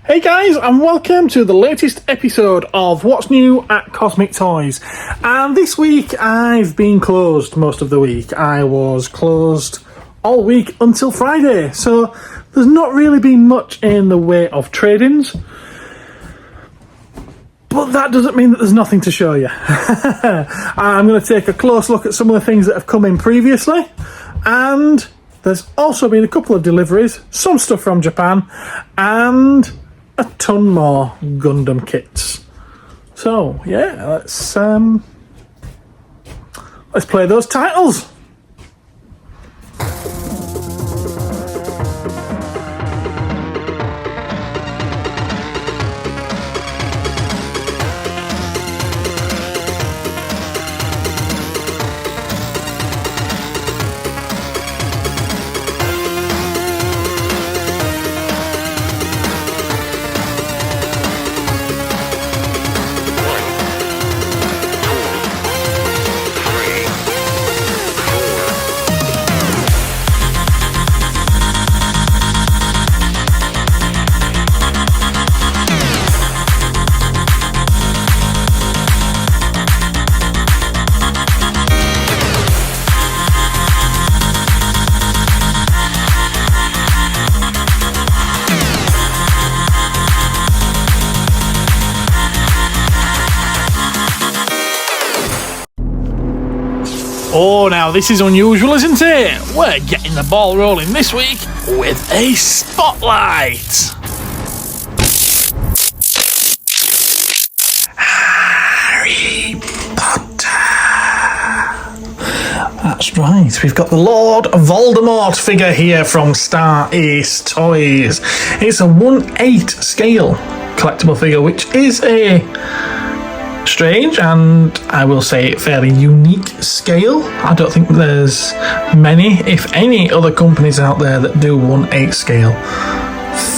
Hey guys, and welcome to the latest episode of What's New at Cosmic Toys. And this week I've been closed most of the week. I was closed all week until Friday, so there's not really been much in the way of trade-ins. But that doesn't mean that there's nothing to show you. I'm going to take a close look at some of the things that have come in previously, and there's also been a couple of deliveries, some stuff from Japan, and a ton more Gundam kits. So yeah, let's play those titles. Oh, now this is unusual, isn't it? We're getting the ball rolling this week with a spotlight. Harry Potter. That's right, we've got the Lord Voldemort figure here from Star Ace Toys. It's a 1/8 scale collectible figure, which is a strange and I will say fairly unique scale. I don't think there's many, if any, other companies out there that do 1/8 scale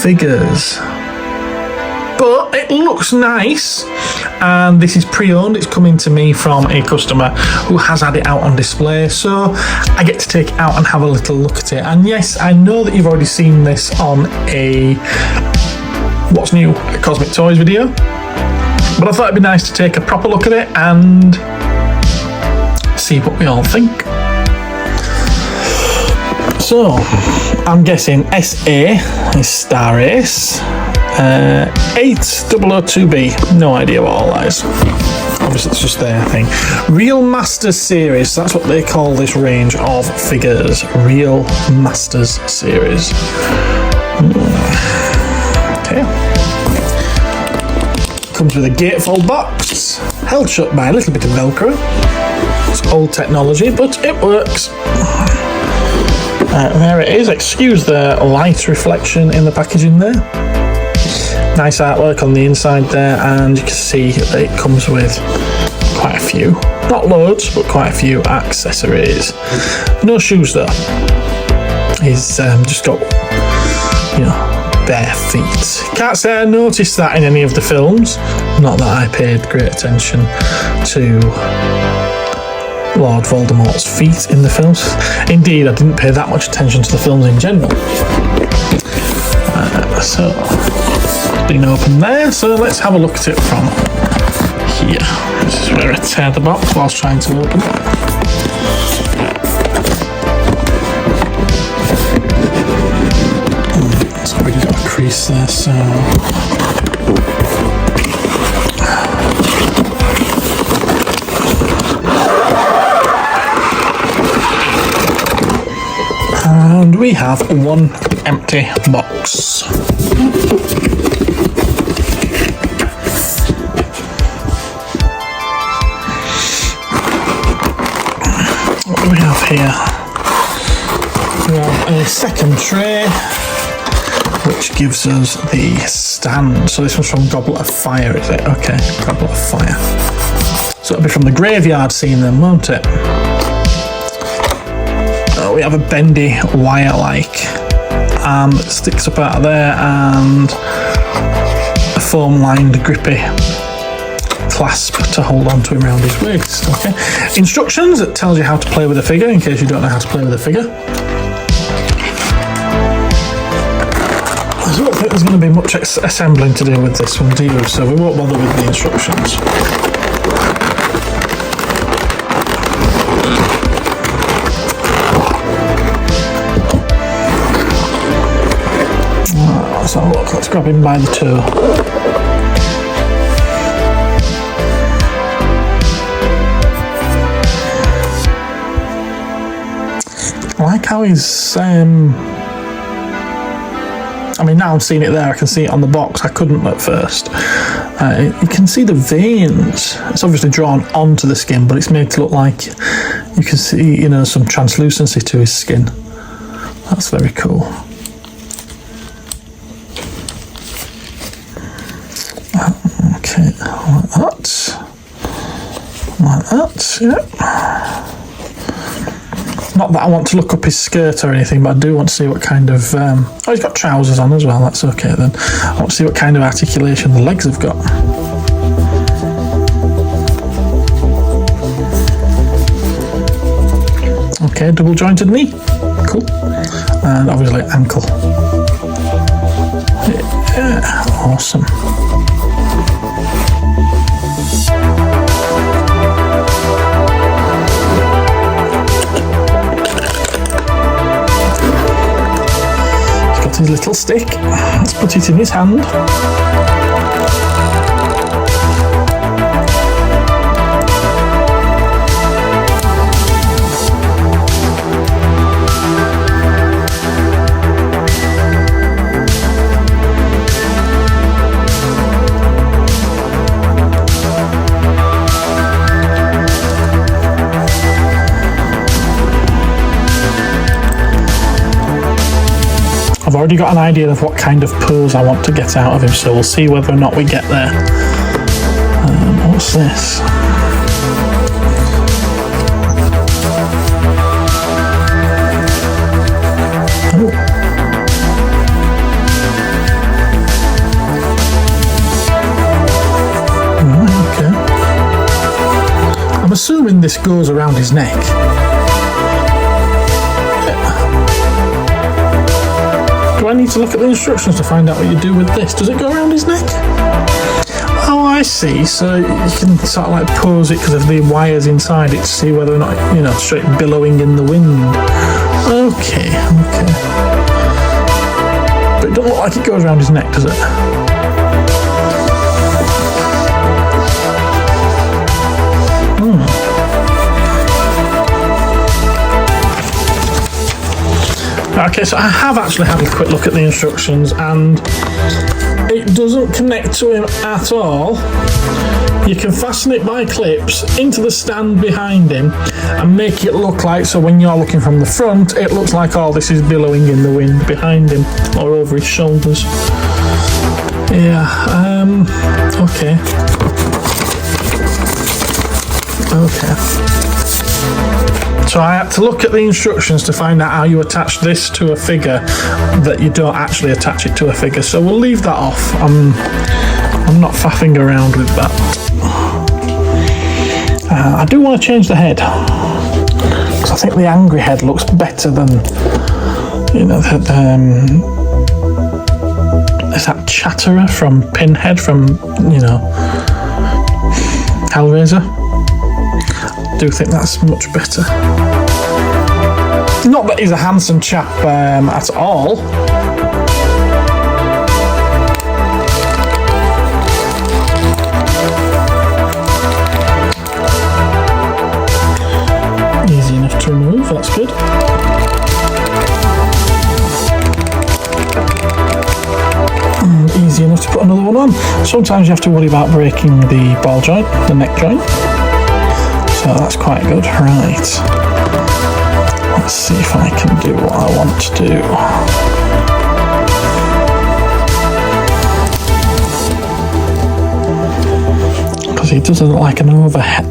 figures. But it looks nice, and this is pre-owned. It's coming to me from a customer who has had it out on display, so I get to take it out and have a little look at it. And yes, I know that you've already seen this on a What's New at Cosmic Toys video, but I thought it'd be nice to take a proper look at it and see what we all think. So, I'm guessing SA is Star Ace, 8002B, no idea what all that is. Obviously it's just their thing. Real Masters Series, that's what they call this range of figures. Real Masters Series. Okay. Comes with a gatefold box, held shut by a little bit of Velcro. It's old technology, but it works. There it is. Excuse the light reflection in the packaging there. Nice artwork on the inside there, and you can see that it comes with quite a few, not loads, but quite a few accessories. No shoes though. He's just got, bare feet. Can't say I noticed that in any of the films. Not that I paid great attention to Lord Voldemort's feet in the films. Indeed, I didn't pay that much attention to the films in general. So, it's been opened there, so let's have a look at it from here. This is where I tear the box whilst trying to open it. It's already got a crease there, so and we have one empty box. What do we have here? We have a second tray, which gives us the stand. So this one's from Goblet of Fire, is it? Okay, Goblet of Fire. So it'll be from the graveyard scene then, won't it? We have a bendy wire-like arm that sticks up out of there, and a foam-lined grippy clasp to hold on to him around his waist. Okay. Instructions that tells you how to play with a figure, in case you don't know how to play with a figure. So there's going to be much assembling to do with this one, do you? So we won't bother with the instructions. Let's have a look. Let's grab him by the toe. I like how he's I mean, now I'm seeing it there, I can see it on the box. I couldn't at first. You can see the veins. It's obviously drawn onto the skin, but it's made to look like you can see, you know, some translucency to his skin. That's very cool. Okay, like that. Like that, yeah. Not that I want to look up his skirt or anything, but I do want to see what kind of... oh, he's got trousers on as well, that's okay then. I want to see what kind of articulation the legs have got. Okay, double jointed knee. Cool. And obviously ankle. Yeah, awesome. His little stick. Let's put it in his hand. I've already got an idea of what kind of pose I want to get out of him, so we'll see whether or not we get there. What's this? Oh. Right, okay. I'm assuming this goes around his neck. Do I need to look at the instructions to find out what you do with this? Does it go around his neck? Oh, I see. So you can sort of like pose it because of the wires inside it to see whether or not, you know, straight billowing in the wind. Okay, okay. But it doesn't look like it goes around his neck, does it? Okay, so I have actually had a quick look at the instructions and it doesn't connect to him at all. You can fasten it by clips into the stand behind him and make it look like, so when you're looking from the front, it looks like all this is billowing in the wind behind him or over his shoulders. Yeah, okay. Okay. So I had to look at the instructions to find out how you attach this to a figure that you don't actually attach it to a figure. So we'll leave that off. I'm not faffing around with that. I do want to change the head. Because I think the angry head looks better than, you know, is that Chatterer from Pinhead from, you know, Hellraiser? I do think that's much better. Not that he's a handsome chap at all. Easy enough to remove, that's good. And easy enough to put another one on. Sometimes you have to worry about breaking the ball joint, the neck joint. So that's quite good. Right. Let's see if I can do what I want to do. Because he doesn't like an overhead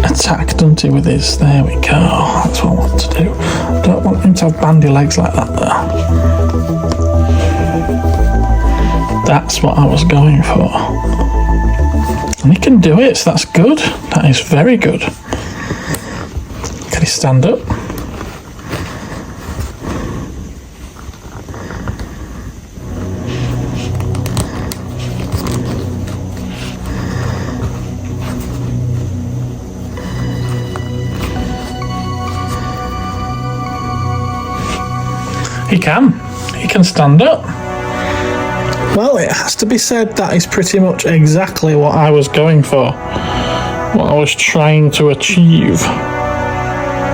attack, doesn't he, with his... There we go. That's what I want to do. I don't want him to have bandy legs like that, though. That's what I was going for. And he can do it, so that's good. That is very good. Can he stand up? He can stand up. Well, it has to be said that is pretty much exactly what I was going for. What I was trying to achieve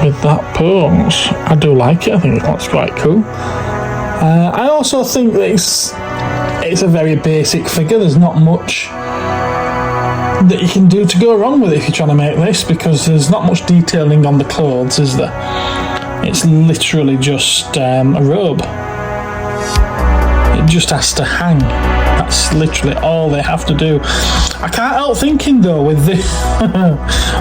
with that pose. I do like it. I think it looks quite cool. I also think that it's a very basic figure. There's not much that you can do to go wrong with it if you're trying to make this, because there's not much detailing on the clothes, is there? It's literally just a robe. It just has to hang. That's literally all they have to do. I can't help thinking though, with this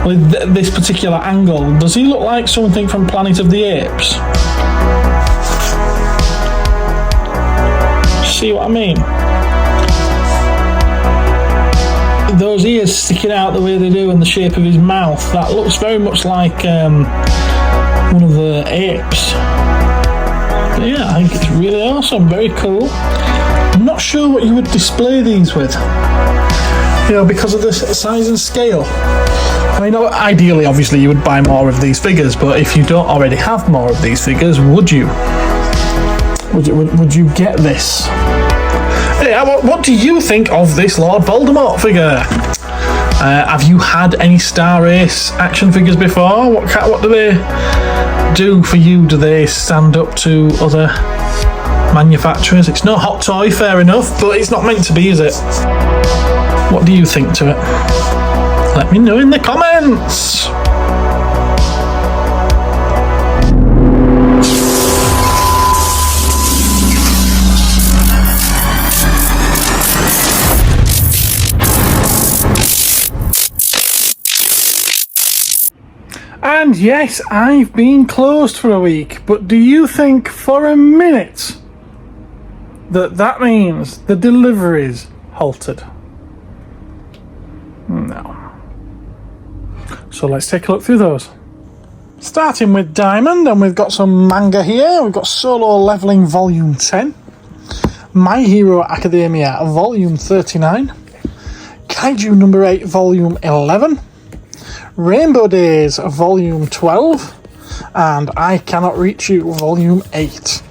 with this particular angle, does he look like something from Planet of the Apes? See what I mean? Those ears sticking out the way they do and the shape of his mouth, that looks very much like one of the apes. But yeah, I think it's really awesome, very cool. I'm not sure what you would display these with, you know, because of the size and scale. I mean, ideally, obviously, you would buy more of these figures, but if you don't already have more of these figures, would you? Would you get this? Yeah, what do you think of this Lord Voldemort figure? Have you had any Star Race action figures before? What do they do for you? Do they stand up to other manufacturers? It's no hot toy, fair enough, but it's not meant to be, is it? What do you think to it? Let me know in the comments. And yes, I've been closed for a week, but do you think for a minute that means the deliveries halted? No. So let's take a look through those. Starting with Diamond, and we've got some manga here. We've got Solo Leveling Volume 10, My Hero Academia Volume 39, Kaiju number 8 Volume 11, Rainbow Days Volume 12, and I Cannot Reach You Volume 8.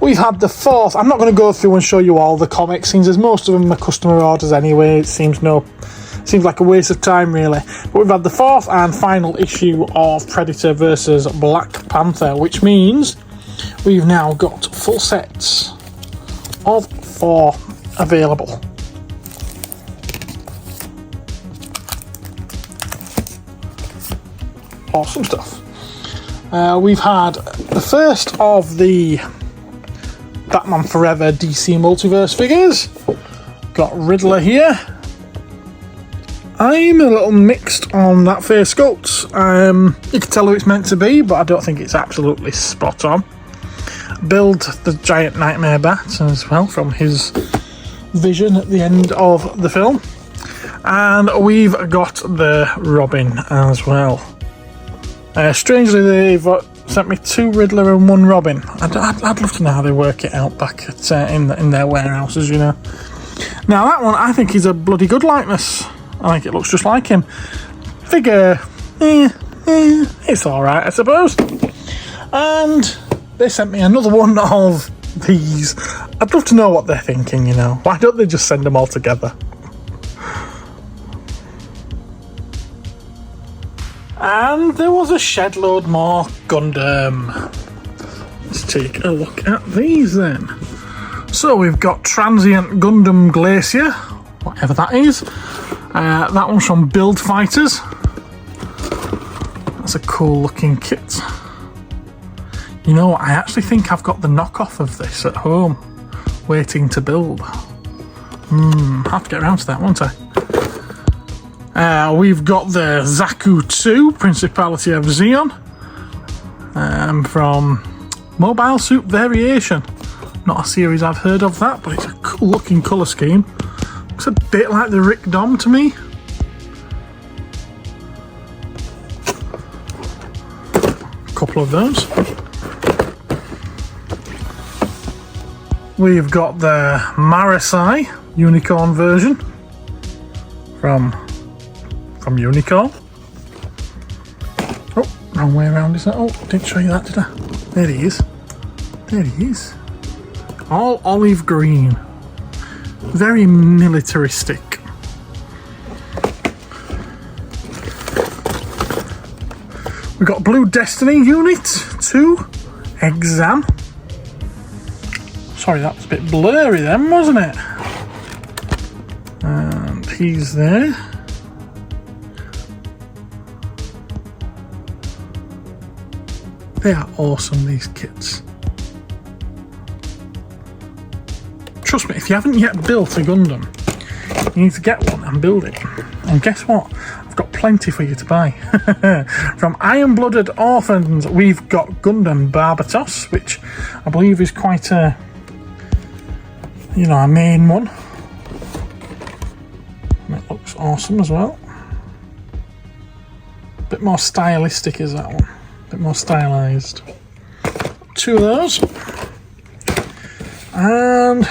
We've had the 4th. I'm not going to go through and show you all the comic scenes, as most of them are customer orders anyway. It seems like a waste of time, really. But we've had the 4th and final issue of Predator versus Black Panther, which means we've now got full sets of 4 available. Awesome stuff. We've had the first of the Batman Forever DC Multiverse figures. Got Riddler here. I'm a little mixed on that face sculpt. You can tell who it's meant to be, but I don't think it's absolutely spot on. Build the giant Nightmare Bat as well from his vision at the end of the film. And we've got the Robin as well. Strangely, they've sent me 2 Riddler and 1 Robin. I'd love to know how they work it out back at, in their warehouses, you know. Now that one, I think is a bloody good likeness. I think it looks just like him. Figure, it's alright, I suppose. And they sent me another one of these. I'd love to know what they're thinking, you know. Why don't they just send them all together? And there was a shed load more Gundam. Let's take a look at these then. So we've got Transient Gundam Glacier, whatever that is. That one's from Build Fighters. That's a cool looking kit. You know what, I actually think I've got the knockoff of this at home, waiting to build. I'll have to get around to that, won't I? We've got the Zaku 2, Principality of Zeon, from Mobile Suit Variation. Not a series I've heard of that, but it's a cool looking colour scheme. Looks a bit like the Rick Dom to me. A couple of those. We've got the Marasai Unicorn version from Unicorn. Oh, wrong way around, isn't it? Oh, didn't show you that, did I? There he is. There he is. All olive green. Very militaristic. We've got Blue Destiny Unit 2 Exam. Sorry, that was a bit blurry then, wasn't it? And he's there. They are awesome, these kits. Trust me, if you haven't yet built a Gundam, you need to get one and build it. And guess what? I've got plenty for you to buy. From Iron-Blooded Orphans, we've got Gundam Barbatos, which I believe is quite a, you know, a main one. And it looks awesome as well. A bit more stylistic is that one. A bit more stylised. 2 of those. And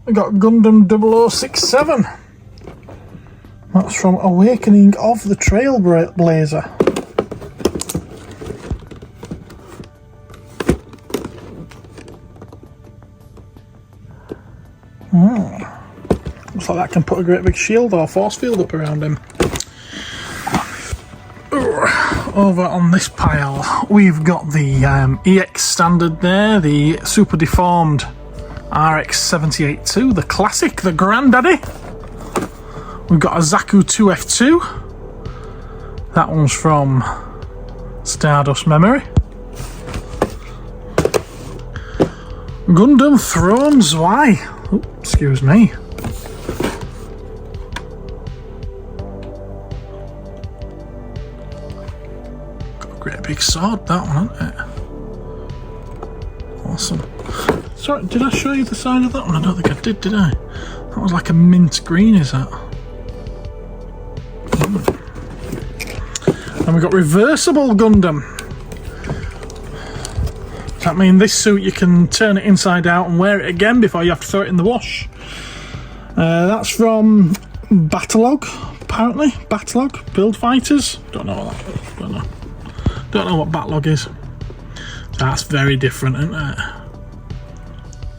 we got Gundam 0067. That's from Awakening of the Trailblazer. Looks like that can put a great big shield or force field up around him. Over on this pile, we've got the EX standard there, the super deformed RX-78-2, the classic, the granddaddy. We've got a Zaku 2F2. That one's from Stardust Memory. Gundam Thrones Y. Oh, excuse me. Got a great big sword, that one, hasn't it? Awesome. Sorry, did I show you the side of that one? I don't think I did I? That was like a mint green, is that? And we've got reversible Gundam. Does that mean this suit you can turn it inside out and wear it again before you have to throw it in the wash? That's from Battlelog, apparently. Battlelog, Build Fighters. Don't know what that is. Don't know what Battlelog is. That's very different, isn't it?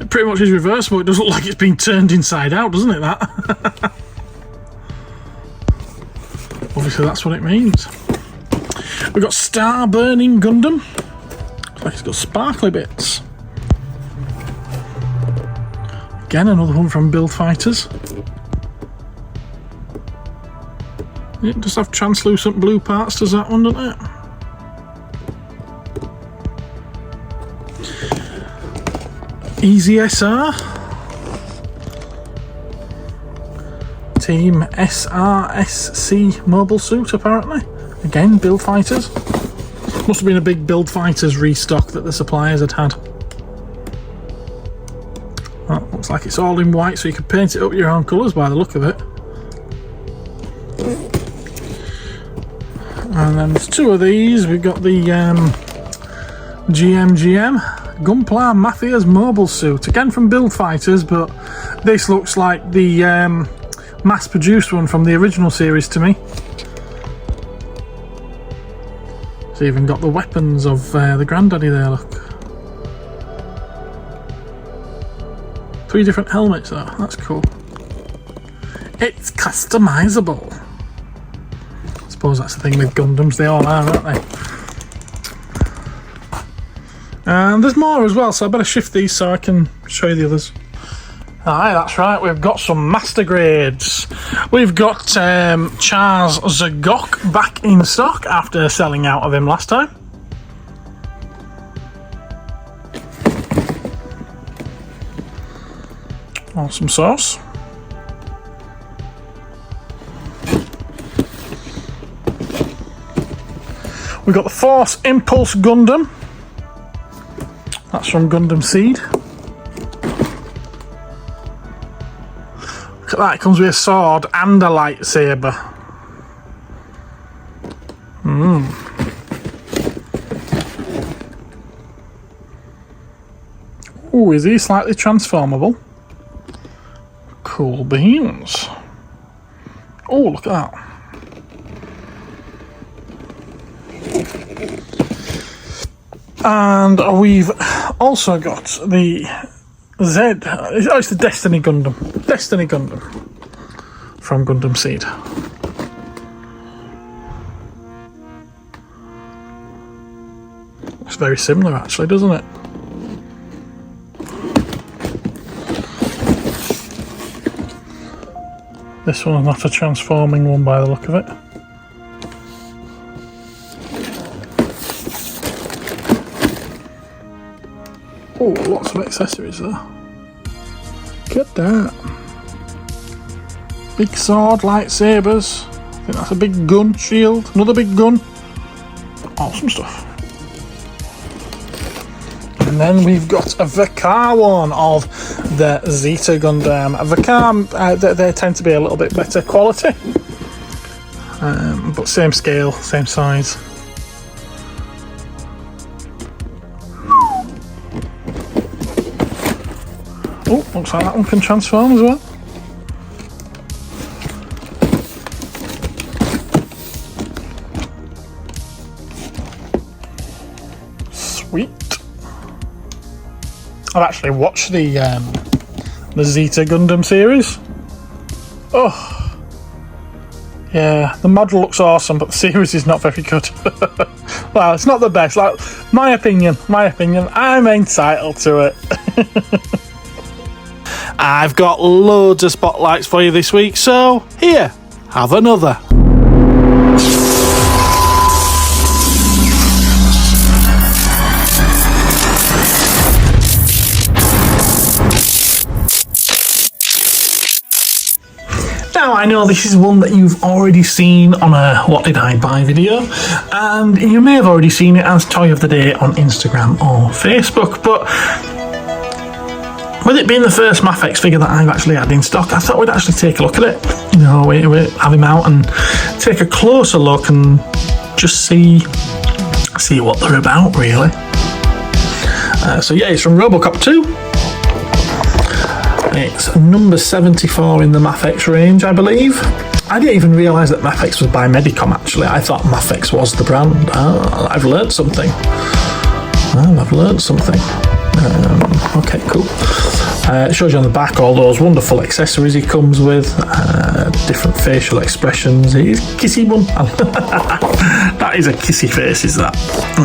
It pretty much is reversible. It does look like it's been turned inside out, doesn't it, that? Obviously that's what it means. We've got Star Burning Gundam. Looks like it's got sparkly bits. Again, another one from Build Fighters. It does have translucent blue parts, does that one, doesn't it? Easy SR. Team SRSC mobile suit, apparently. Again, Build Fighters. Must have been a big Build Fighters restock that the suppliers had had. Well, looks like it's all in white, so you can paint it up your own colours by the look of it. And then there's 2 of these. We've got the GM Gunpla Mafia's mobile suit. Again from Build Fighters, but this looks like the mass-produced one from the original series to me. It's even got the weapons of the granddaddy there, look. 3 different helmets though, that's cool. It's customizable. I suppose that's the thing with Gundams, they all are, aren't they? And there's more as well, so I better shift these so I can show you the others. Aye, that's right, we've got some master grades. We've got Charles Zagok back in stock after selling out of him last time. Awesome sauce. We've got the Force Impulse Gundam. That's from Gundam Seed. Look at that, it comes with a sword and a lightsaber. Ooh, is he slightly transformable? Cool beans. Oh, look at that. And we've also got the Z. Oh, it's the Destiny Gundam. Destiny Gundam from Gundam Seed. It's very similar, actually, doesn't it? This one's not a transforming one by the look of it. Oh, lots of accessories there. Look at that. Big sword, lightsabers. I think that's a big gun, shield, another big gun. Awesome stuff. And then we've got a Vakar one of the Zeta Gundam. Vakar, they tend to be a little bit better quality. But same scale, same size. Oh, looks like that one can transform as well. Sweet. I've actually watched the Zeta Gundam series. Oh, yeah, the model looks awesome, but the series is not very good. Well, it's not the best. Like, my opinion. I'm entitled to it. I've got loads of spotlights for you this week, so here, have another. Now, I know this is one that you've already seen on a What Did I Buy video, and you may have already seen it as Toy of the Day on Instagram or Facebook, but with it being the first Mafex figure that I've actually had in stock, I thought we'd actually take a look at it. You know, we have him out and take a closer look and just see what they're about, really. So yeah, it's from Robocop 2. It's number 74 in the Mafex range, I believe. I didn't even realise that Mafex was by Medicom, actually. I thought Mafex was the brand. I've learned something. Okay, cool. It shows you on the back all those wonderful accessories he comes with, different facial expressions. He's a kissy one. That is a kissy face, is that?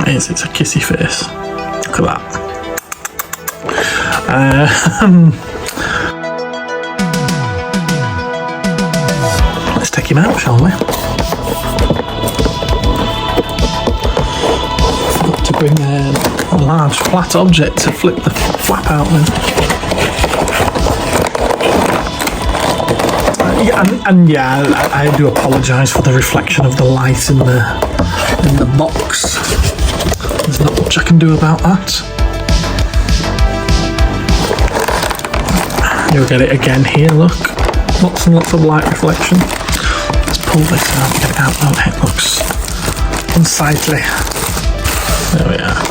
It is, it's a kissy face. Look at that. Let's take him out, shall we? Got to bring a large flat object to flip the flap out with. I do apologise for the reflection of the light in the box. There's not much I can do about that. You'll get it again here, look. Lots and lots of light reflection. Let's pull this out, get it out. Oh, it looks unsightly. There we are.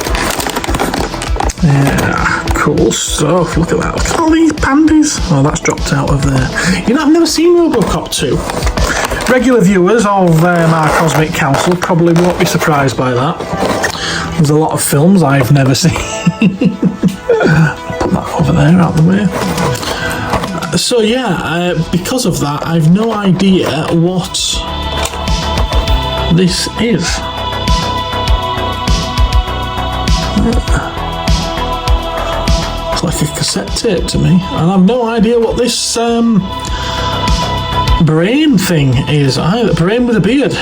Yeah, cool stuff. Look at that. Look at all these pandas. Oh, that's dropped out of there. You know, I've never seen Robocop 2. Regular viewers of our Cosmic Council probably won't be surprised by that. There's a lot of films I've never seen. Put that over there, out the way. So yeah, because of that, I've no idea what this is. It's like a cassette tape to me, and I've no idea what this brain thing is either. Brain with a beard.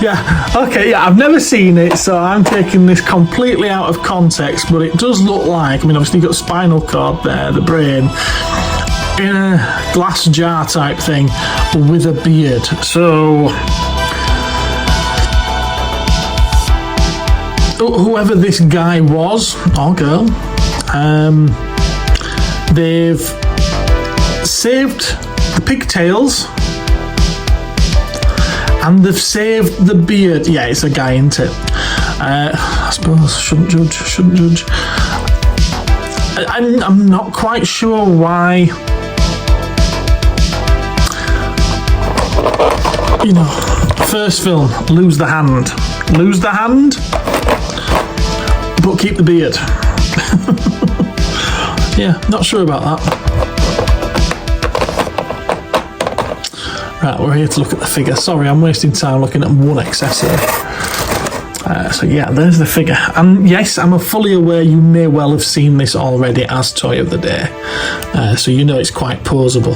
Yeah, okay, yeah, I've never seen it, so I'm taking this completely out of context, but it does look like, I mean, obviously you've got spinal cord there, the brain, in a glass jar type thing with a beard. So whoever this guy was, or girl, they've saved the pigtails and they've saved the beard. Yeah, it's a guy, isn't it? I suppose shouldn't judge. I'm not quite sure why. You know, first film, lose the hand. but keep the beard. Yeah, not sure about that. Right, we're here to look at the figure. Sorry, I'm wasting time looking at one accessory. So yeah, there's the figure. And yes, I'm fully aware you may well have seen this already as Toy of the Day. So you know it's quite poseable.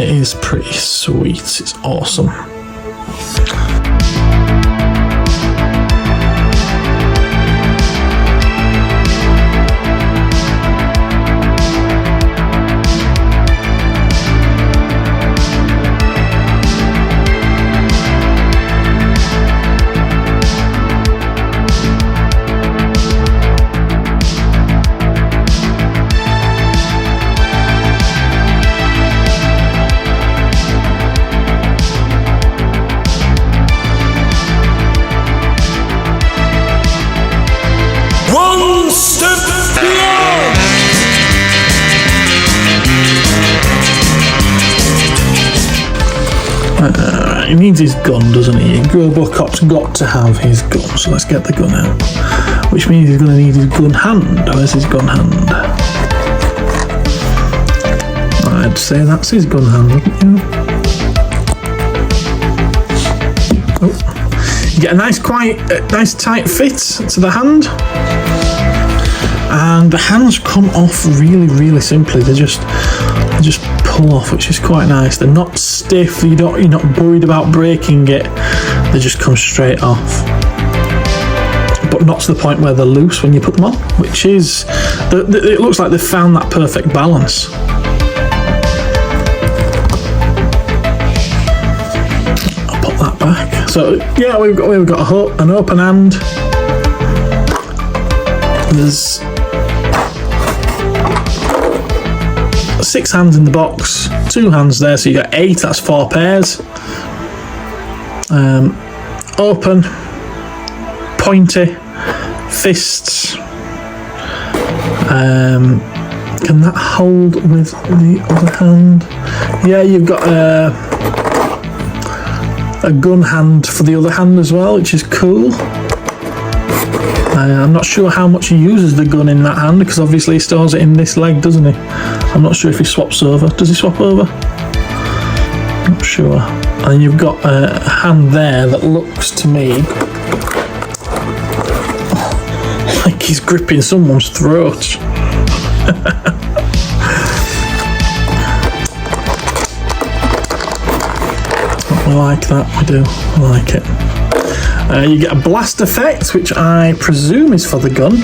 It is pretty sweet. It's awesome. He needs his gun, doesn't he? Robocop's got to have his gun, so let's get the gun out. Which means he's going to need his gun hand. Where's his gun hand? I'd say that's his gun hand, wouldn't you? Oh. You get a nice tight fit to the hand. And the hands come off really simply. They just pull off, which is quite nice. They're not stiff. You're not worried about breaking it. They just come straight off, but not to the point where they're loose when you put them on. Which is, it looks like they've found that perfect balance. I'll put that back. So yeah, we've got an open hand. There's 6 hands in the box, 2 hands there, so you got 8, that's 4 pairs. Open, pointy, fists. Can that hold with the other hand? Yeah, you've got a gun hand for the other hand as well, which is cool. I'm not sure how much he uses the gun in that hand, because obviously he stores it in this leg, doesn't he? I'm not sure if he swaps over. Does he swap over? Not sure. And then you've got a hand there that looks to me like he's gripping someone's throat. I like that, I do. I like it. You get a blast effect, which I presume is for the gun.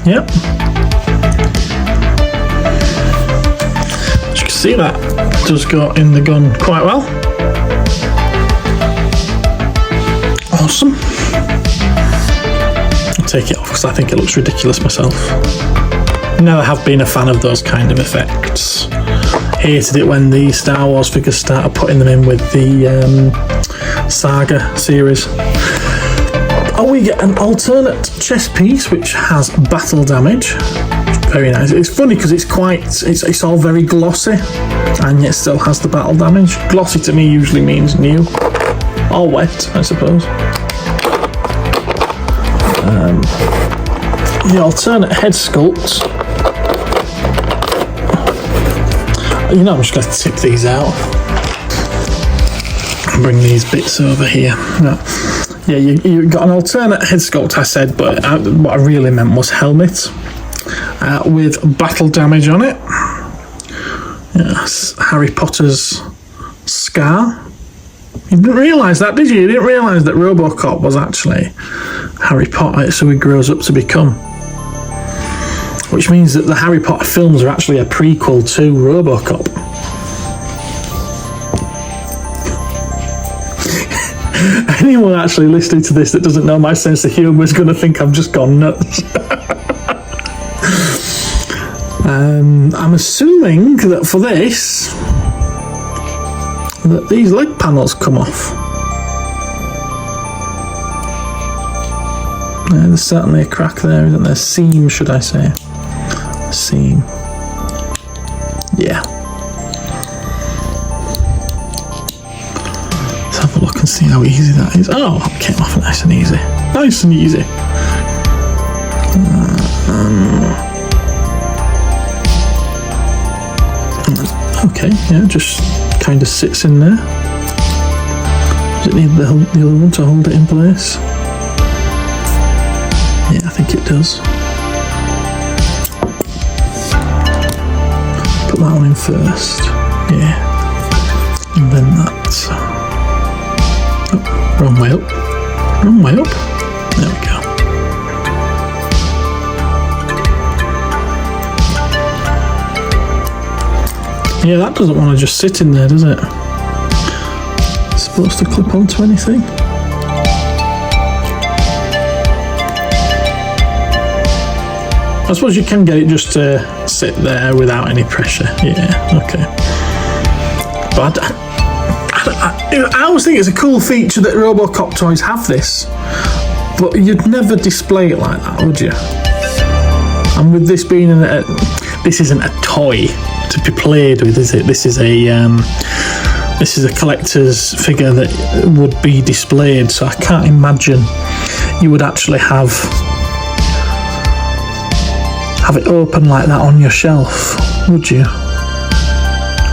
Yep. As you can see, that does go in the gun quite well. Awesome. I'll take it off because I think it looks ridiculous myself. Never have been a fan of those kind of effects. Hated it when the Star Wars figures started putting them in with the Saga series. Oh, we get an alternate chest piece which has battle damage. Very nice. It's funny because it's all very glossy and yet still has the battle damage. Glossy to me usually means new. Or wet, I suppose. The alternate head sculpt. You know, I'm just going to tip these out and bring these bits over here. No. Yeah, you got an alternate head sculpt, I said, but what I really meant was helmet with battle damage on it. Yes, Harry Potter's scar. You didn't realise that, did you? You didn't realise that Robocop was actually Harry Potter, so he grows up to become. Which means that the Harry Potter films are actually a prequel to Robocop. Anyone actually listening to this that doesn't know my sense of humour is going to think I've just gone nuts. I'm assuming that for this, that these leg panels come off. There's certainly a crack there, isn't there? Seam, should I say. Seam. Yeah. Let's have a look and see how easy that is. Oh, that came off nice and easy. Nice and easy. Okay, yeah, just kind of sits in there. Does it need the other one to hold it in place? Yeah, I think it does. Put that one in first. Yeah. And then that. Oh, wrong way up. Wrong way up. There we go. Yeah, that doesn't want to just sit in there, does it? It's supposed to clip onto anything. I suppose you can get it just to sit there without any pressure. Yeah, okay. But I always think it's a cool feature that Robocop toys have this, but you'd never display it like that, would you? And with this being this isn't a toy to be played with, is it? This is a collector's figure that would be displayed, so I can't imagine you would actually have it open like that on your shelf, would you?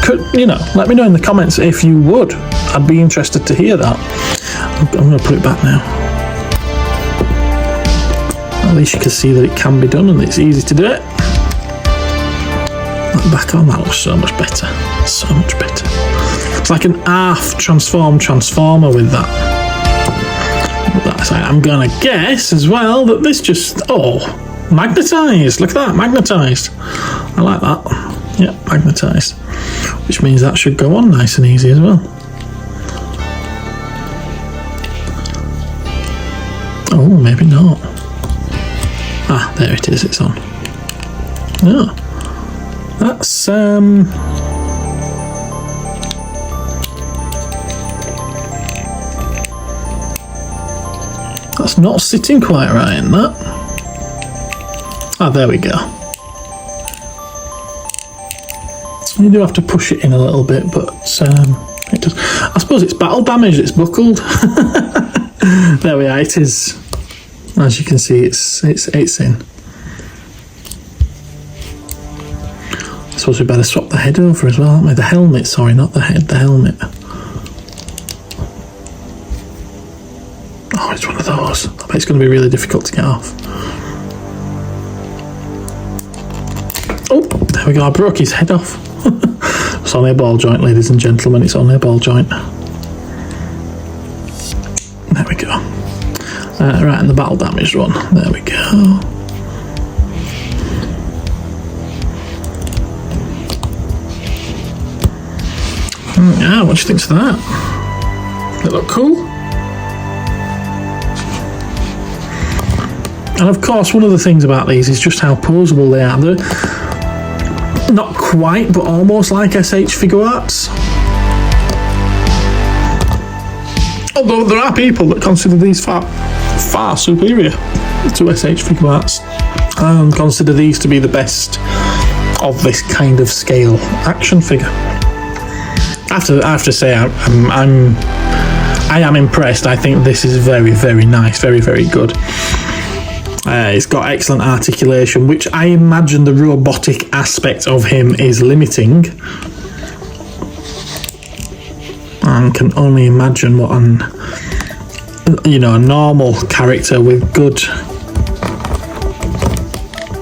Let me know in the comments if you would. I'd be interested to hear that. I'm going to put it back now. At least you can see that it can be done and it's easy to do it. That back on, that looks so much better. So much better. It's like an half transformer with that. I'm going to guess as well that this just... Oh, magnetised. Look at that, magnetised. I like that. Yeah, magnetised. Which means that should go on nice and easy as well. Oh, maybe not. Ah, there it is, it's on. Oh, that's that's not sitting quite right in that. Ah, there we go. You do have to push it in a little bit, but it does. I suppose it's battle damage, it's buckled. There we are, it is. As you can see, it's in. I suppose we better swap the head over as well, aren't we? The helmet, sorry, not the head, the helmet. Oh, it's one of those. I bet it's going to be really difficult to get off. Oh, there we go, I broke his head off. It's only a ball joint, ladies and gentlemen, it's only a ball joint. There we go. Right, and the battle damaged one. There we go. Yeah, what do you think of that? They look cool. And of course, one of the things about these is just how poseable they are. They're not quite, but almost like SH figure arts. Although there are people that consider these far superior to SH figure arts and consider these to be the best of this kind of scale action figure. I have to say, I am impressed. I think this is very, very nice, very, very good. It's got excellent articulation, which I imagine the robotic aspect of him is limiting. And can only imagine what a normal character with good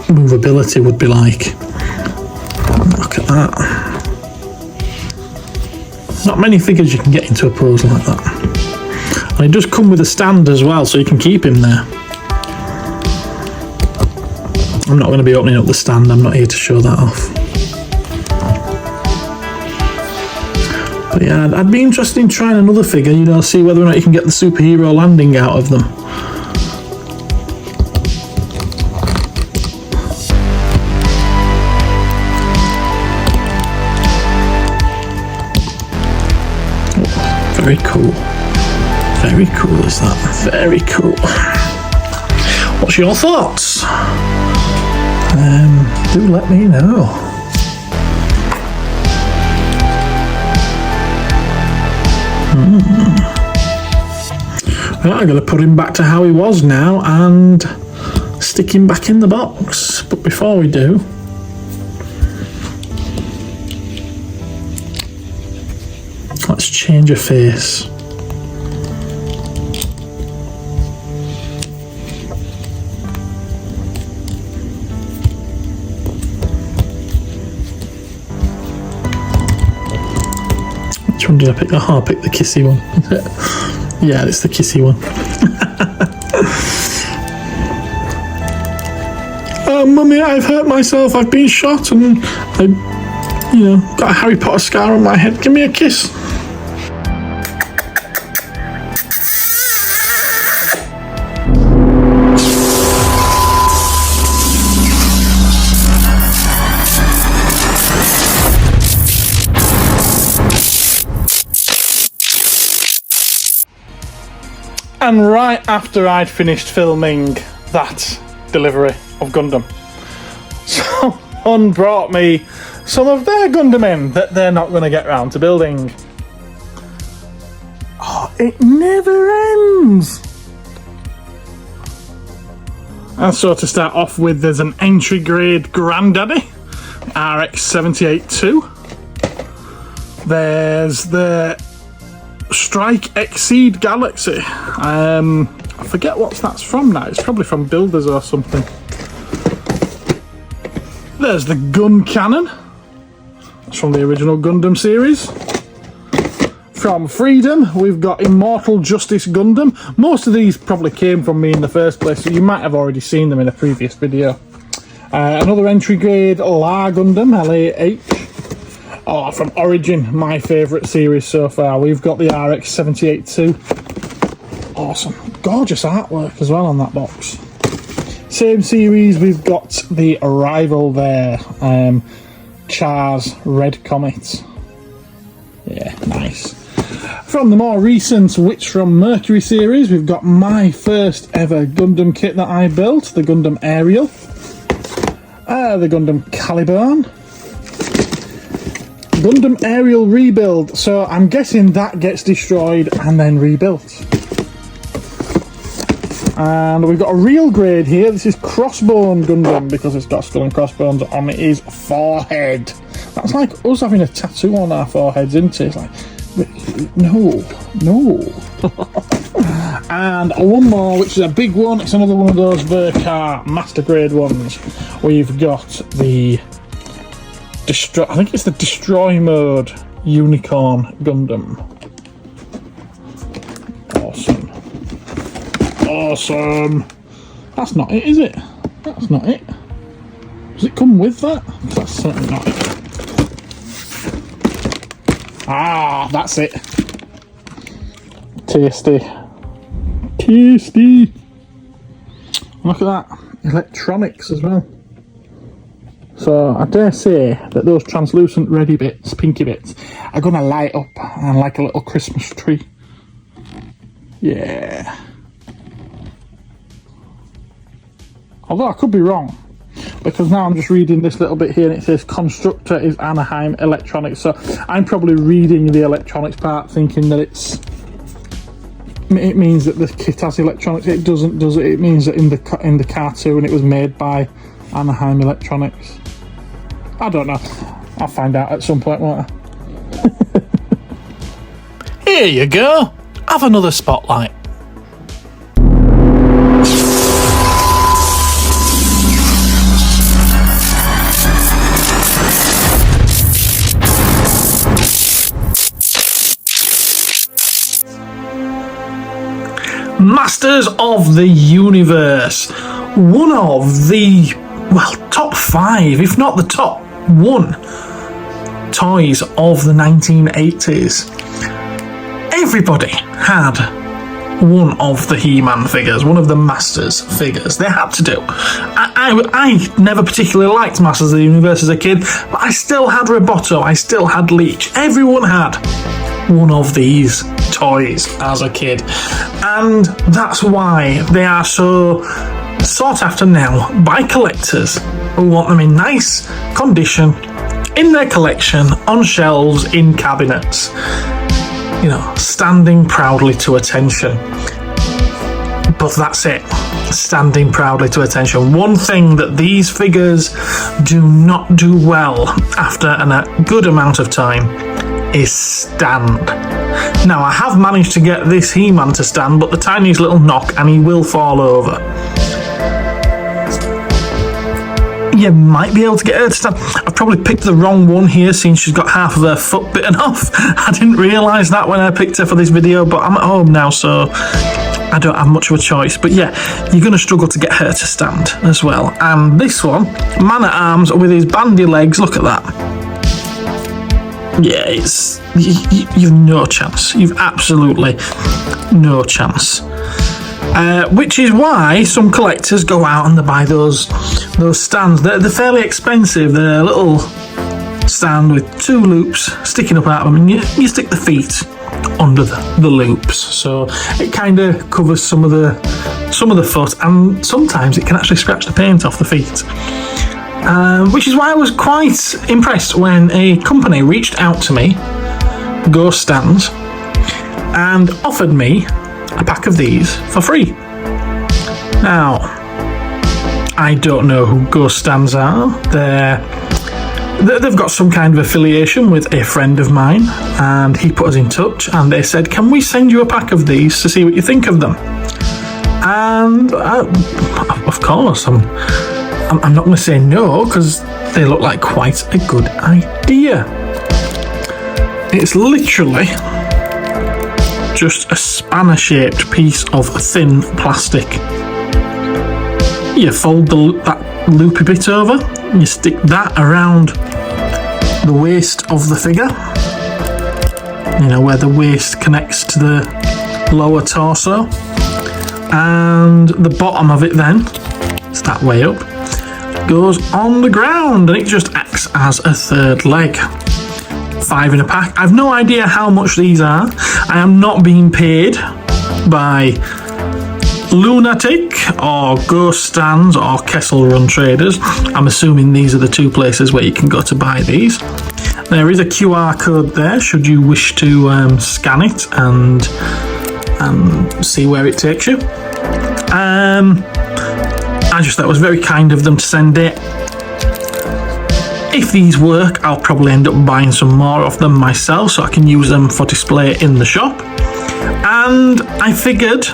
movability would be like. Look at that. Not many figures you can get into a pose like that. And it does come with a stand as well, so you can keep him there. I'm not going to be opening up the stand, I'm not here to show that off. But yeah, I'd be interested in trying another figure, see whether or not you can get the superhero landing out of them. Very cool. Very cool is that. Very cool. What's your thoughts? Do let me know. Right, I'm going to put him back to how he was now and stick him back in the box. But before we do, let's change a face. Which one did I pick? Oh, I picked the kissy one. Yeah, it's the kissy one. Oh, Mummy, I've hurt myself. I've been shot and I, got a Harry Potter scar on my head. Give me a kiss. And right after I'd finished filming that delivery of Gundam, someone brought me some of their Gundam in that they're not going to get round to building. Oh, it never ends! And so to start off with, there's an entry grade Granddaddy, RX-78-2. There's the Strike Exceed Galaxy. I forget what that's from now. It's probably from Builders or something. There's the Gun Cannon. It's from the original Gundam series. From Freedom, we've got Immortal Justice Gundam. Most of these probably came from me in the first place, so you might have already seen them in a previous video. Another entry grade La Gundam, LAH. Oh, from Origin, my favourite series so far. We've got the RX-78-2. Awesome. Gorgeous artwork as well on that box. Same series, we've got the Arrival there. Char's Red Comet. Yeah, nice. From the more recent Witch from Mercury series, we've got my first ever Gundam kit that I built. The Gundam Ariel. The Gundam Caliburn. Gundam Aerial Rebuild, so I'm guessing that gets destroyed and then rebuilt. And we've got a real grade here. This is Crossbone Gundam because it's got skull and crossbones on his forehead. That's like us having a tattoo on our foreheads, isn't it? It's like, no. And one more, which is a big one. It's another one of those Vercar Master Grade ones. We've got the I think it's the Destroy Mode Unicorn Gundam. Awesome. That's not it, is it? That's not it. Does it come with that? That's certainly not it. Ah, that's it. Tasty. Look at that. Electronics as well. So I dare say that those translucent reddy bits, pinky bits, are going to light up and like a little Christmas tree. Yeah. Although I could be wrong, because now I'm just reading this little bit here and it says constructor is Anaheim Electronics. So I'm probably reading the electronics part thinking that it means that the kit has electronics. It doesn't, does it? It means that in the cartoon it was made by Anaheim Electronics. I don't know. I'll find out at some point, won't I? Here you go. Have another spotlight. Masters of the Universe. One of the, top 5, if not the top 1 toys of the 1980s. Everybody had one of the He-Man figures, one of the Masters figures. They had to do. I never particularly liked Masters of the Universe as a kid, but I still had Roboto, I still had Leech. Everyone had one of these toys as a kid, and that's why they are so sought after now by collectors who want them in nice condition in their collection, on shelves, in cabinets, you know, standing proudly to attention. But that's it, standing proudly to attention. One thing that these figures do not do well after a good amount of time is stand. Now, I have managed to get this He-Man to stand, but the tiniest little knock and he will fall over. You might be able to get her to stand. I've probably picked the wrong one here, since she's got half of her foot bitten off. I didn't realise that when I picked her for this video, but I'm at home now, so I don't have much of a choice. But yeah, you're going to struggle to get her to stand as well. And this one, man-at-arms with his bandy legs, look at that. Yeah, it's you've no chance. You've absolutely no chance. Which is why some collectors go out and they buy those stands. They're fairly expensive. They're a little stand with two loops sticking up out of them, and you stick the feet under the loops, so it kind of covers some of the foot, and sometimes it can actually scratch the paint off the feet. Which is why I was quite impressed when a company reached out to me, Ghost Stands, and offered me a pack of these for free. Now, I don't know who Ghost Stands are. They've got some kind of affiliation with a friend of mine, and he put us in touch, and they said, can we send you a pack of these to see what you think of them? And of course, I'm not going to say no, because they look like quite a good idea. It's literally just a spanner-shaped piece of thin plastic. You fold that loopy bit over, you stick that around the waist of the figure, you know, where the waist connects to the lower torso, and the bottom of it then, it's that way up, goes on the ground, and it just acts as a third leg. 5 in a pack. I've no idea how much these are. I am not being paid by Lunatic or Ghost Stands or Kessel Run Traders. I'm assuming these are the two places where you can go to buy these. There is a QR code there should you wish to scan it and see where it takes you. I just thought it was very kind of them to send it. If these work, I'll probably end up buying some more of them myself so I can use them for display in the shop. And I figured,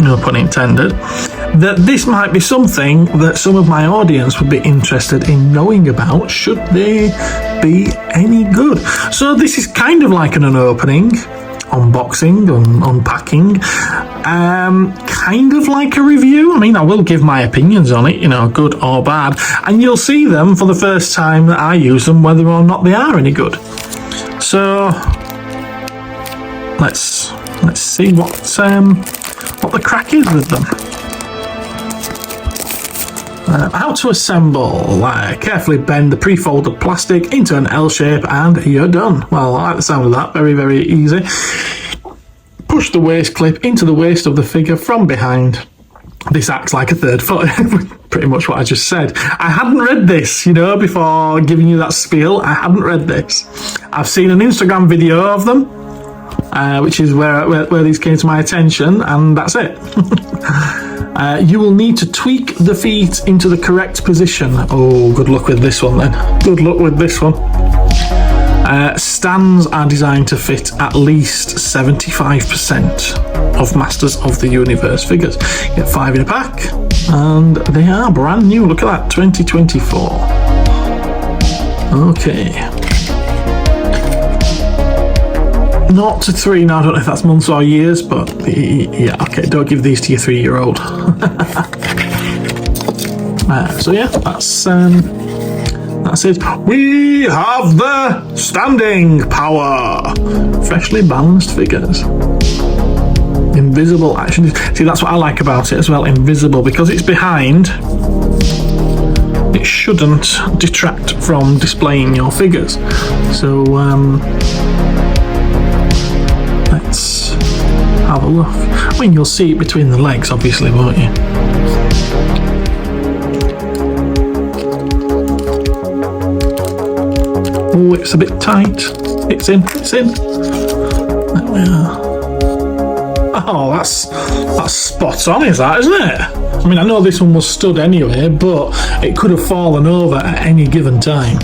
no pun intended, that this might be something that some of my audience would be interested in knowing about, should they be any good. So this is kind of like an opening, unboxing, unpacking, kind of like a review. I mean, I will give my opinions on it, you know, good or bad, and you'll see them for the first time that I use them, whether or not they are any good. So let's see what the crack is with them. How to assemble. Carefully bend the pre-folded plastic into an L shape and you're done. Well, I like the sound of that. Very, very easy. Push the waist clip into the waist of the figure from behind. This acts like a third foot. Pretty much what I just said. I hadn't read this, you know, before giving you that spiel. I hadn't read this. I've seen an Instagram video of them, which is where these came to my attention, and that's it. You will need to tweak the feet into the correct position. Oh, good luck with this one then. Good luck with this one. Stands are designed to fit at least 75% of Masters of the Universe figures. You get 5 in a pack, and they are brand new. Look at that, 2024. Okay. 0 to 3 now. I don't know if that's months or years, but yeah, okay. Don't give these to your 3-year-old. So yeah, that's it. We have the standing power. Freshly balanced figures. Invisible action. See, that's what I like about it as well. Invisible, because it's behind. It shouldn't detract from displaying your figures. So let's have a look. I mean, you'll see it between the legs, obviously, won't you? Oh, it's a bit tight. It's in. There we are. Oh, that's spot on, is that, isn't it? I mean, I know this one was stood anyway, but it could have fallen over at any given time.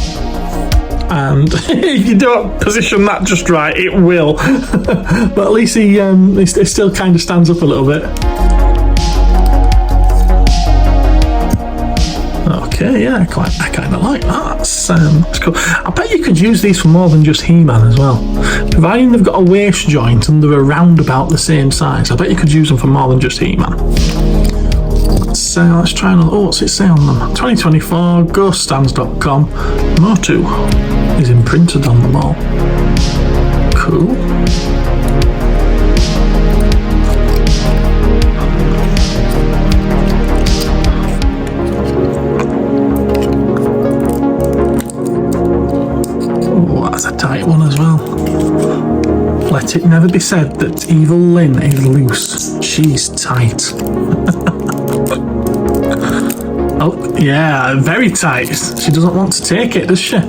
And if you don't position that just right, it will. But at least he still kind of stands up a little bit. Okay, yeah, I kind of like that. That's cool. I bet you could use these for more than just He-Man as well. Providing they've got a waist joint and they're around about the same size, I bet you could use them for more than just He-Man. Let's try another. Oh, what's it say on them? 2024, ghoststands.com. Motu is imprinted on them all. Cool. That's a tight one as well. Let it never be said that Evil Lynn is loose. She's tight. Oh, yeah, very tight. She doesn't want to take it, does she?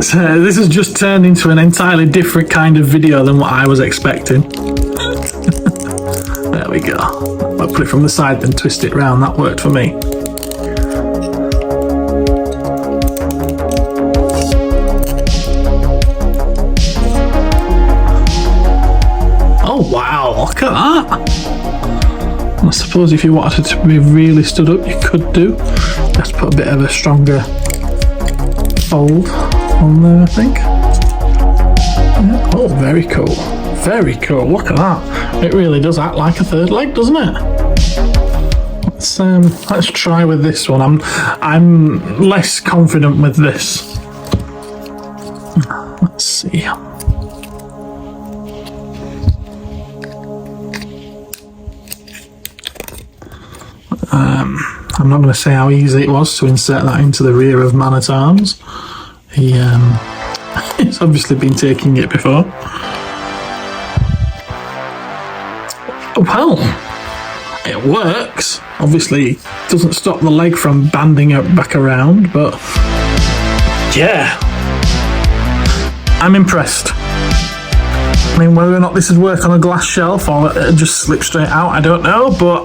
So this has just turned into an entirely different kind of video than what I was expecting. There we go. I'll put it from the side, then twist it round. That worked for me. Wow, look at that. I suppose if you wanted it to be really stood up, you could do. Just put a bit of a stronger fold on there, I think. Yeah. Oh, very cool. Very cool. Look at that. It really does act like a third leg, doesn't it? Let's try with this one. I'm less confident with this. Let's see. I'm not going to say how easy it was to insert that into the rear of Man-at-Arms. He's obviously been taking it before. Well, it works. Obviously, it doesn't stop the leg from banding it back around, but yeah, I'm impressed. I mean, whether or not this would work on a glass shelf or just slip straight out, I don't know, but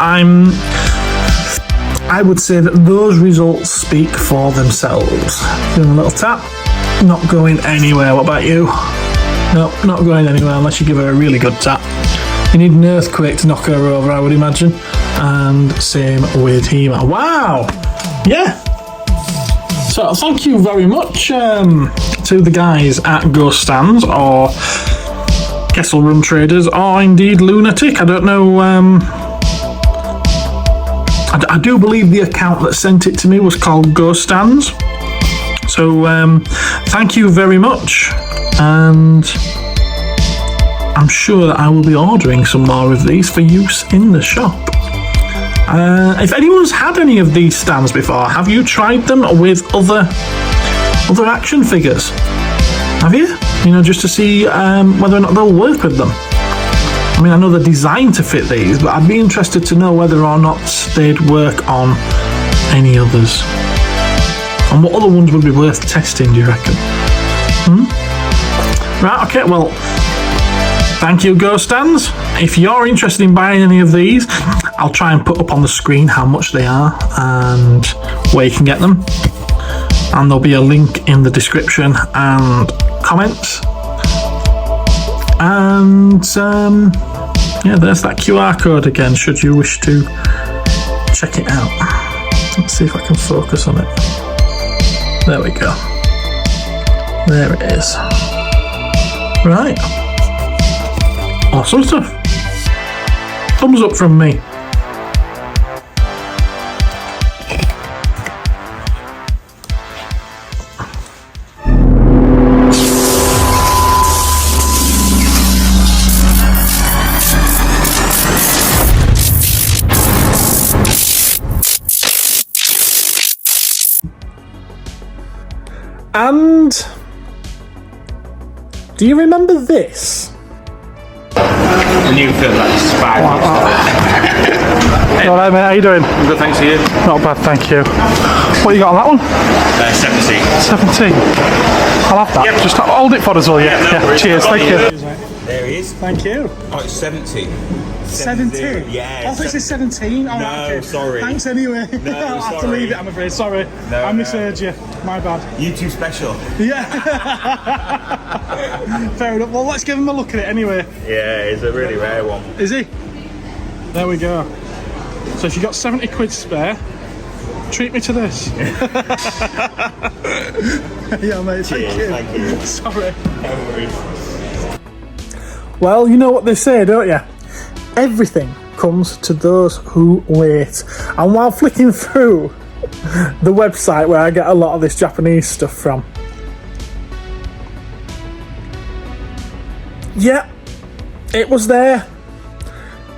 I would say that those results speak for themselves. Doing a little tap, not going anywhere. What about you? No, not going anywhere unless you give her a really good tap. You need an earthquake to knock her over, I would imagine. And same with He-Man. Wow! Yeah! So thank you very much to the guys at Ghost Stands, or Kessel Run Traders, or indeed Lunatic. I don't know. I do believe the account that sent it to me was called Ghost Stands. So thank you very much, and I'm sure that I will be ordering some more of these for use in the shop. If anyone's had any of these stands before, have you tried them with other action figures? Have you? You know, just to see whether or not they'll work with them. I mean, I know they're designed to fit these, but I'd be interested to know whether or not they'd work on any others. And what other ones would be worth testing, do you reckon? Right, okay, well, thank you, Ghost Stands. If you're interested in buying any of these, I'll try and put up on the screen how much they are and where you can get them. And there'll be a link in the description and comments. And yeah, there's that QR code again, should you wish to check it out. Let's see if I can focus on it. There we go. There it is. Right. Awesome stuff. Thumbs up from me. And do you remember this? And new film that's 5 years old. All right, mate, how you doing? Good, thanks to you. Not bad, thank you. What you got on that one? 17. 17. I'll have that. Yep. Just hold it for us, will you? No worries. Cheers, thank you. There he is. Thank you. Oh, it's 70. 17? Yeah. I thought it said 17. Oh, No, okay. sorry. Thanks anyway. No, I'll have to sorry. leave it, I'm afraid. Sorry. No, I misheard you. My bad. YouTube special. Yeah. Fair enough. Well, let's give him a look at it anyway. Yeah, it's a really rare one. Is he? There we go. So if you got 70 quid spare, treat me to this. Yeah, mate. Cheers, thank you. Sorry. No worries. Well, you know what they say, don't you? Everything comes to those who wait. And while flicking through the website where I get a lot of this Japanese stuff from, yeah, it was there.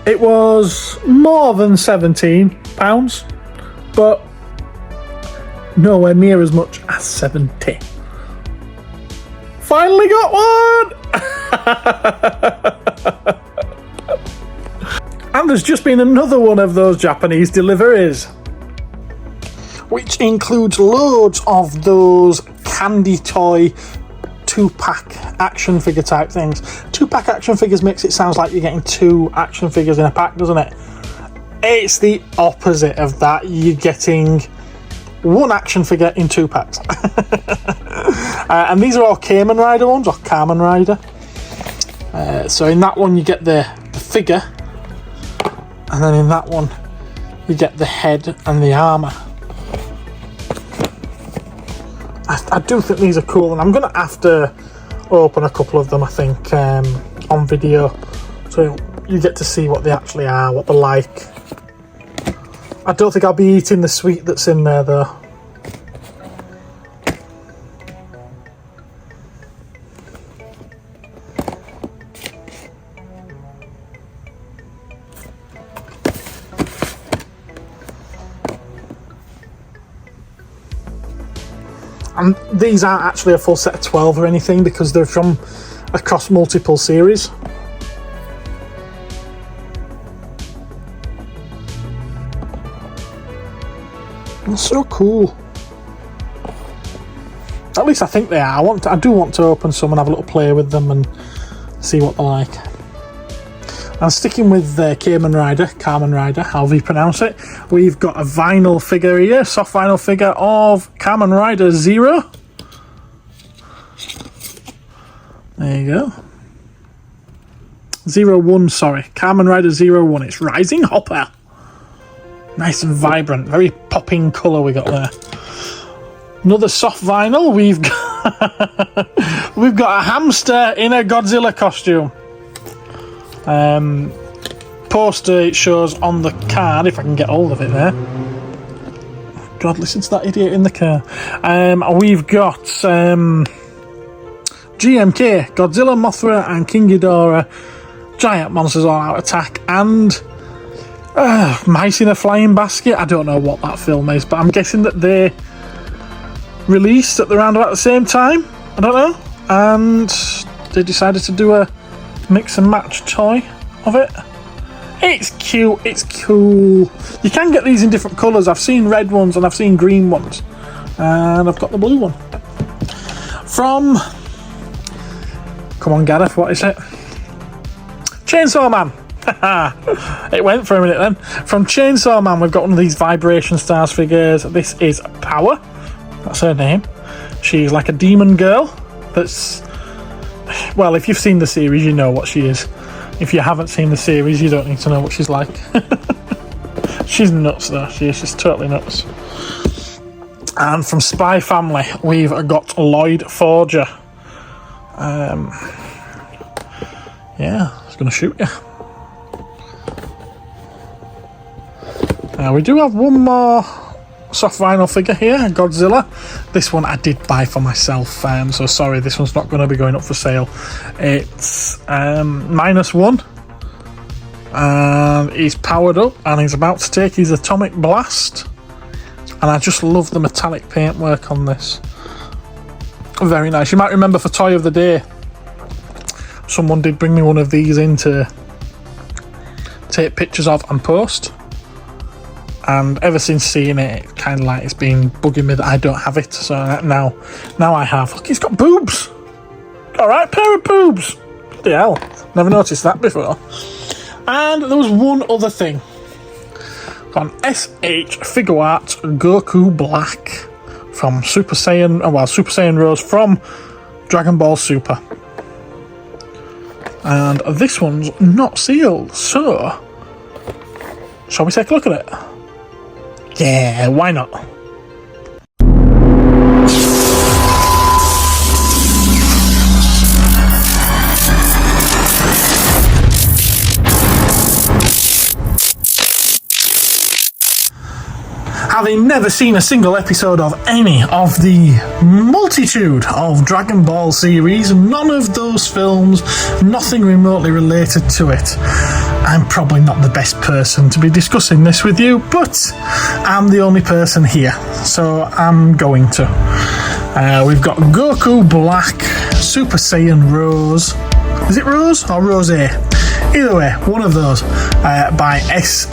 It was more than £17, but nowhere near as much as 70. Finally got one! And there's just been another one of those Japanese deliveries, which includes loads of those candy toy 2-pack action figure type things. 2-pack action figures makes it sound like you're getting 2 action figures in a pack, doesn't it? It's the opposite of that. You're getting 1 action figure in 2 packs. And these are all Kamen Rider ones, or Kamen Rider. So in that one you get the figure, and then in that one you get the head and the armour. I do think these are cool, and I'm going to have to open a couple of them, I think, on video, so you get to see what they actually are, what they're like. I don't think I'll be eating the sweet that's in there though. And these aren't actually a full set of 12 or anything, because they're from across multiple series. They're so cool. At least I think they are. I do want to open some and have a little play with them and see what they're like. And sticking with Kamen Rider, however you pronounce it, we've got a vinyl figure here, soft vinyl figure of Kamen Rider Zero. There you go. 01, sorry. Kamen Rider 01. It's Rising Hopper. Nice and vibrant, very popping colour we got there. Another soft vinyl. We've got a hamster in a Godzilla costume. Poster it shows on the card, if I can get hold of it there. God, listen to that idiot in the car. We've got GMK, Godzilla, Mothra and King Ghidorah, giant monsters all out attack, and mice in a flying basket. I don't know what that film is, but I'm guessing that they released at around about the same time. I don't know. And they decided to do a mix and match toy of it. It's cute, it's cool. You can get these in different colours. I've seen red ones and I've seen green ones, and I've got the blue one from, come on Gareth, what is it? Chainsaw Man. It went for a minute then. From Chainsaw Man, we've got one of these Vibration Stars figures. This is Power, that's her name. She's like a demon girl that's, well, if you've seen the series, you know what she is. If you haven't seen the series, you don't need to know what she's like. She's nuts though, she's totally nuts. And from Spy Family, we've got Lloyd Forger. Yeah, he's going to shoot you. We do have one more soft vinyl figure here, Godzilla. This one I did buy for myself, so sorry, this one's not going to be going up for sale. It's -1, and he's powered up and he's about to take his atomic blast, and I just love the metallic paintwork on this. Very nice. You might remember for Toy of the Day, someone did bring me one of these in to take pictures of and post. And ever since seeing it, it's kind of like it's been bugging me that I don't have it. So now I have. Look, he's got boobs. All right, pair of boobs. Bloody hell, never noticed that before. And there was one other thing. Got an SH Figure Art Goku Black from Super Saiyan Rose from Dragon Ball Super. And this one's not sealed, so shall we take a look at it? Yeah, why not? Having never seen a single episode of any of the multitude of Dragon Ball series, none of those films, nothing remotely related to it, I'm probably not the best person to be discussing this with you, but I'm the only person here, so I'm going to. We've got Goku Black, Super Saiyan Rose. Is it Rose or Rose? Either way, one of those by SH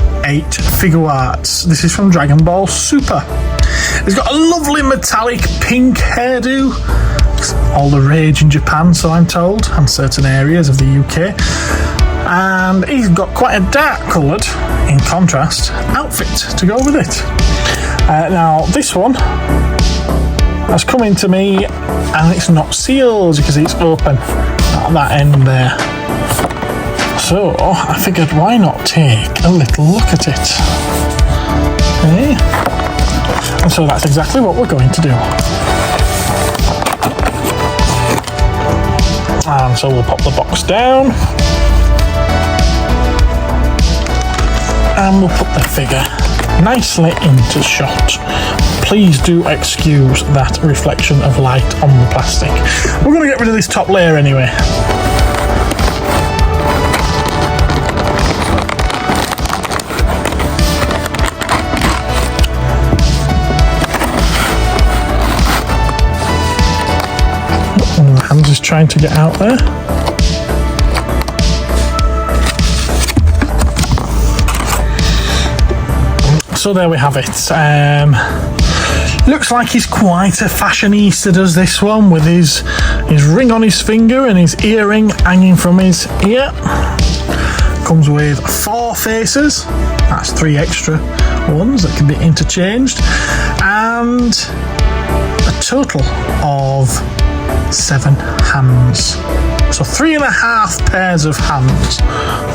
Figure Arts. This is from Dragon Ball Super. He's got a lovely metallic pink hairdo. It's all the rage in Japan, so I'm told, and certain areas of the UK. And he's got quite a dark coloured, in contrast, outfit to go with it. Now, this one has come into me, and it's not sealed because it's open at that end there. So I figured, why not take a little look at it? Okay. And so that's exactly what we're going to do. And so we'll pop the box down. And we'll put the figure nicely into shot. Please do excuse that reflection of light on the plastic. We're going to get rid of this top layer anyway. I'm just trying to get out there. So there we have it. Looks like he's quite a fashionista, does this one, with his ring on his finger and his earring hanging from his ear. Comes with 4 faces. That's 3 extra ones that can be interchanged. And a total of 7 hands. So 3.5 pairs of hands.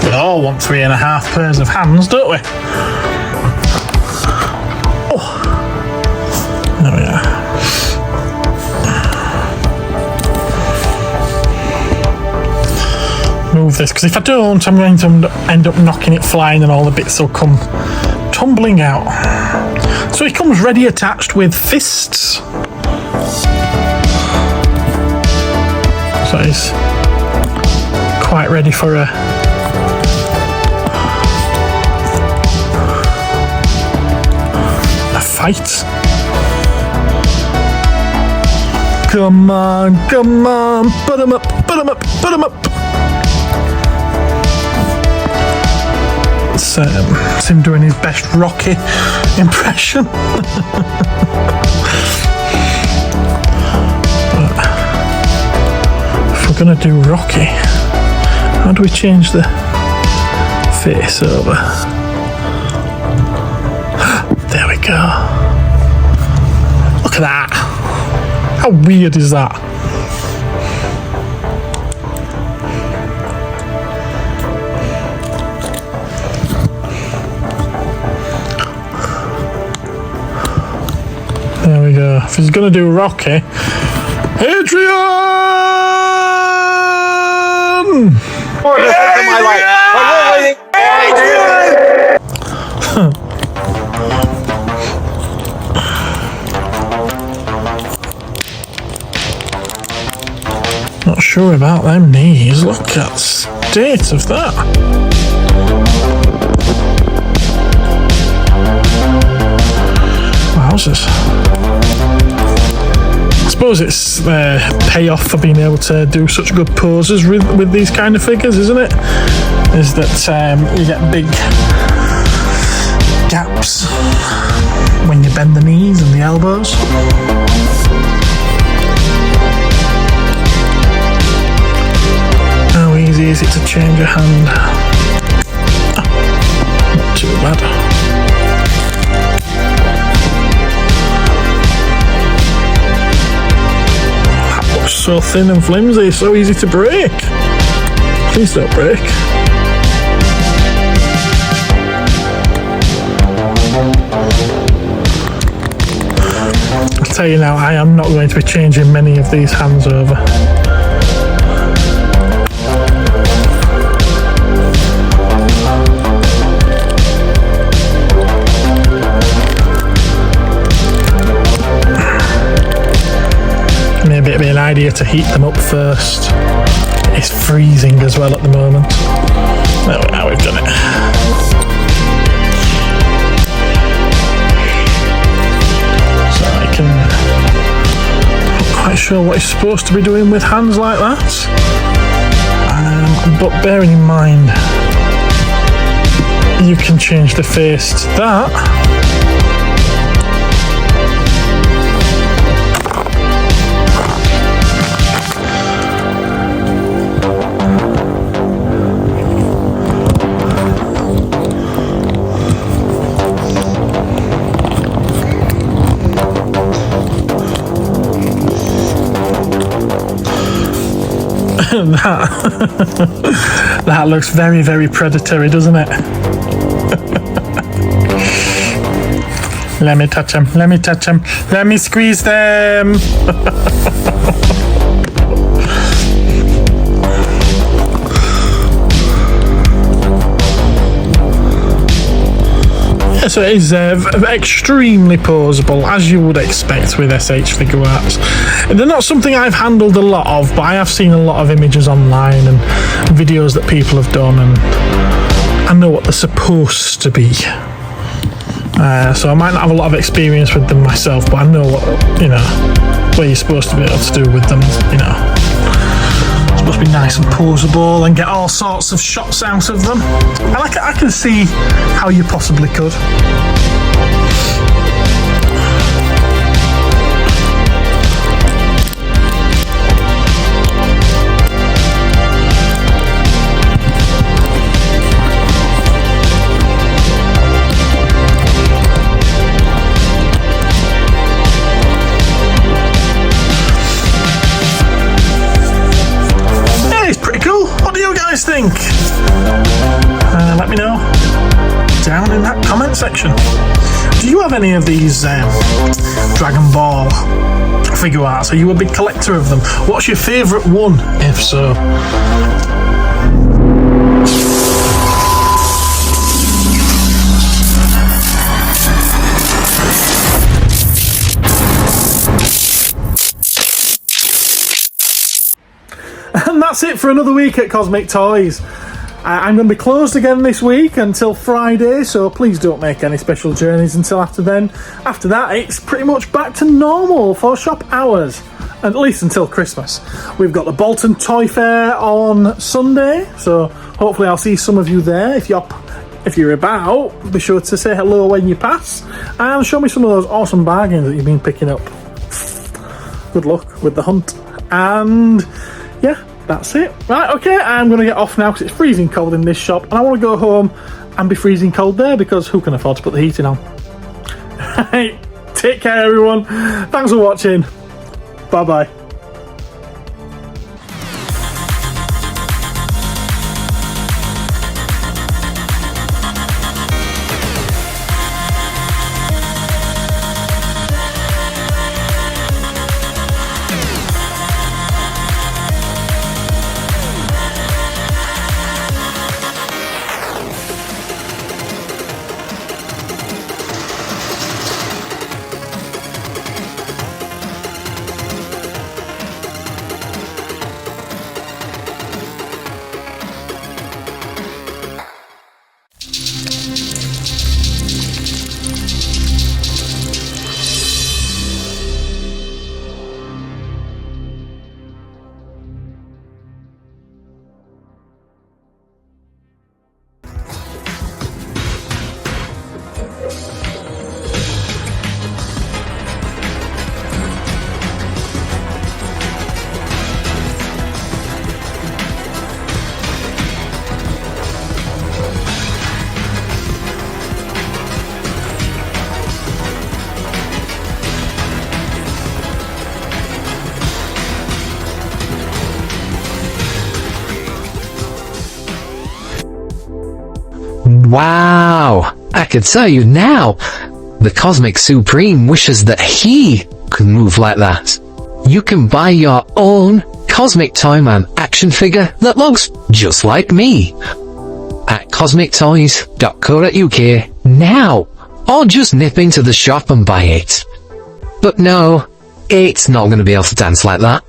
We all want 3.5 pairs of hands, don't we? Oh, there we are. Move this, because if I don't, I'm going to end up knocking it flying and all the bits will come tumbling out. So he comes ready attached with fists. So he's quite ready for a fight. Come on, put him up. It's him doing his best Rocky impression. We're gonna do Rocky. How do we change the face over? There we go. Look at that. How weird is that? There we go. If he's gonna do Rocky, Adrian! My life. Not sure about them knees. Look at the state of that. Wowzers. I suppose it's payoff for being able to do such good poses with these kind of figures, isn't it? is that you get big gaps when you bend the knees and the elbows. How easy is it to change a hand? Not too bad. That looks so thin and flimsy, so easy to break. Please don't break. I'll tell you now, I am not going to be changing many of these hands over. Maybe it'd be an idea to heat them up first. It's freezing as well at the moment. Oh, now we've done it. So I can... not quite sure what he's supposed to be doing with hands like that. But bearing in mind, you can change the face to that. That looks very, very predatory, doesn't it? Let me touch them. Let me touch them. Let me squeeze them. So it is extremely poseable, as you would expect with SH figure arts. They're not something I've handled a lot of, but I have seen a lot of images online and videos that people have done, and I know what they're supposed to be. So I might not have a lot of experience with them myself, but I know what, what you're supposed to be able to do with them, It's supposed to be nice and poseable and get all sorts of shots out of them. And I can see how you possibly could. Think? Let me know down in that comment section. Do you have any of these Dragon Ball figure arts? Are you a big collector of them? What's your favourite one, if so? And that's it for another week at Cosmic Toys. I'm going to be closed again this week until Friday, so please don't make any special journeys until after then. After that, it's pretty much back to normal for shop hours, at least until Christmas. We've got the Bolton Toy Fair on Sunday, so hopefully I'll see some of you there. If you're about, be sure to say hello when you pass and show me some of those awesome bargains that you've been picking up. Good luck with the hunt. And yeah, that's it. Right, okay, I'm going to get off now because it's freezing cold in this shop and I want to go home and be freezing cold there because who can afford to put the heating on? Right, take care everyone. Thanks for watching. Bye bye. Wow, I can tell you now, the Cosmic Supreme wishes that he could move like that. You can buy your own Cosmic Toyman action figure that looks just like me at cosmictoys.co.uk now, or just nip into the shop and buy it. But no, it's not going to be able to dance like that.